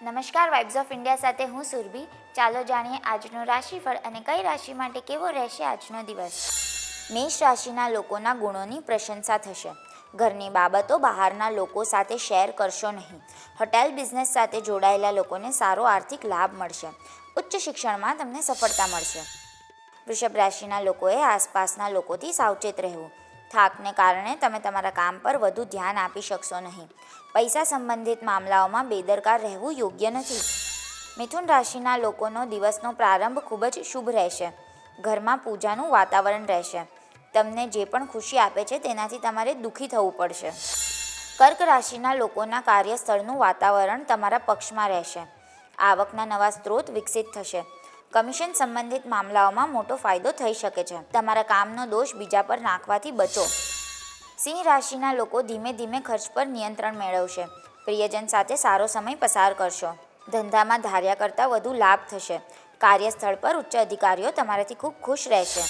નમસ્કાર, vibes of India સાથે હું સુરભી. ચાલો જાણીએ આજનું રાશિફળ અને કઈ રાશિ માટે કેવો રહેશે આજનો દિવસ. મેષ રાશિના લોકોના ગુણોની પ્રશંસા થશે. ઘરની બાબતો બહારના લોકો સાથે શેર કરશો નહીં. હોટેલ બિઝનેસ સાથે જોડાયેલા લોકોને સારો આર્થિક લાભ મળશે. ઉચ્ચ શિક્ષણમાં તમને સફળતા મળશે. વૃષભ રાશિના લોકોએ આસપાસના લોકોથી સાવચેત રહેવું. થાકને કારણે તમે તમારા કામ પર વધુ ધ્યાન આપી શકશો નહીં. પૈસા સંબંધિત મામલાઓમાં બેદરકાર રહેવું યોગ્ય નથી. મિથુન રાશિના લોકોનો દિવસનો પ્રારંભ ખૂબ જ શુભ રહેશે. ઘરમાં પૂજાનું વાતાવરણ રહેશે. તમને જે પણ ખુશી આપે છે તેનાથી તમારે દુઃખી થવું પડશે. કર્ક રાશિના લોકોના કાર્યસ્થળનું વાતાવરણ તમારા પક્ષમાં રહેશે. આવકના નવા સ્ત્રોત વિકસિત થશે. કમિશન સંબંધિત મામલાઓમાં મોટો ફાયદો થઈ શકે છે. તમારા કામનો દોષ બીજા પર નાખવાથી બચો. સિંહ રાશિના લોકો ધીમે ધીમે ખર્ચ પર નિયંત્રણ મેળવશે. પ્રિયજન સાથે સારો સમય પસાર કરશો. ધંધામાં ધાર્યા કરતાં વધુ લાભ થશે. કાર્યસ્થળ પર ઉચ્ચ અધિકારીઓ તમારાથી ખૂબ ખુશ રહેશે.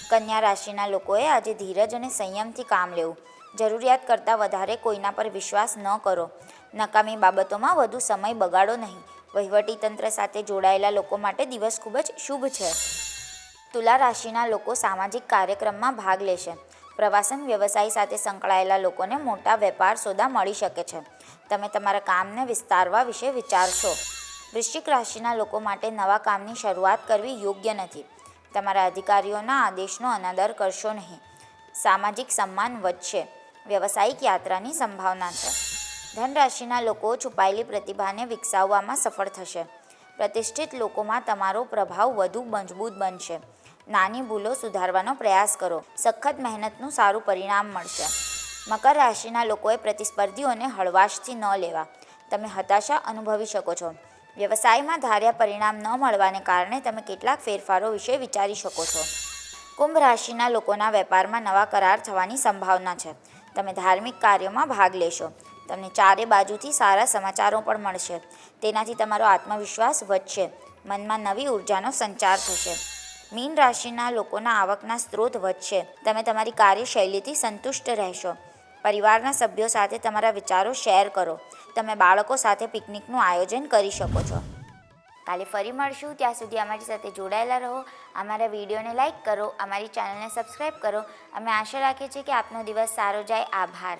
કન્યા રાશિના લોકોએ આજે ધીરજ અને સંયમથી કામ લેવું. જરૂરિયાત કરતાં વધારે કોઈના પર વિશ્વાસ ન કરો. નકામી બાબતોમાં વધુ સમય બગાડો નહીં. વહીવટીતંત્ર સાથે જોડાયેલા લોકો માટે દિવસ ખૂબ જ શુભ છે. તુલા રાશિના લોકો સામાજિક કાર્યક્રમમાં ભાગ લેશે. પ્રવાસન વ્યવસાય સાથે સંકળાયેલા લોકોને મોટા વેપાર સોદા મળી શકે છે. તમે તમારા કામને વિસ્તારવા વિશે વિચારશો. વૃશ્ચિક રાશિના લોકો માટે નવા કામની શરૂઆત કરવી યોગ્ય નથી. તમારા અધિકારીઓના આદેશનો અનાદર કરશો નહીં. સામાજિક સન્માન વધશે. વ્યવસાયિક યાત્રાની સંભાવના છે. ધન રાશિના લોકો છુપાયેલી પ્રતિભાને વિકસાવવામાં સફળ થશે. પ્રતિષ્ઠિત લોકોમાં તમારો પ્રભાવ વધુ મજબૂત બનશે. નાની ભૂલો સુધારવાનો પ્રયાસ કરો. સખત મહેનતનું સારું પરિણામ મળશે. મકર રાશિના લોકોએ પ્રતિસ્પર્ધીઓને હળવાશથી ન લેવા. તમે હતાશા અનુભવી શકો છો. વ્યવસાયમાં ધાર્યા પરિણામ ન મળવાને કારણે તમે કેટલાક ફેરફારો વિશે વિચારી શકો છો. કુંભ રાશિના લોકોના વેપારમાં નવા કરાર થવાની સંભાવના છે. તમે ધાર્મિક કાર્યોમાં ભાગ લેશો. તમને ચારે બાજુથી સારા સમાચારો પણ મળશે. તેનાથી તમારો આત્મવિશ્વાસ વધશે. મનમાં નવી ઉર્જાનો સંચાર થશે. મીન રાશિના લોકોના આવકના સ્ત્રોત વધશે. તમે તમારી કાર્યશૈલીથી સંતુષ્ટ રહેશો. પરિવારના સભ્યો સાથે તમારા વિચારો શેર કરો. તમે બાળકો સાથે પિકનિકનું આયોજન કરી શકો છો. કાલે ફરી મળશું. ત્યાં સુધી અમારી સાથે જોડાયેલા રહો. અમારા વિડીયોને લાઇક કરો. અમારી ચેનલને સબસ્ક્રાઈબ કરો. અમે આશા રાખીએ છીએ કે આપનો દિવસ સારો જાય. આભાર.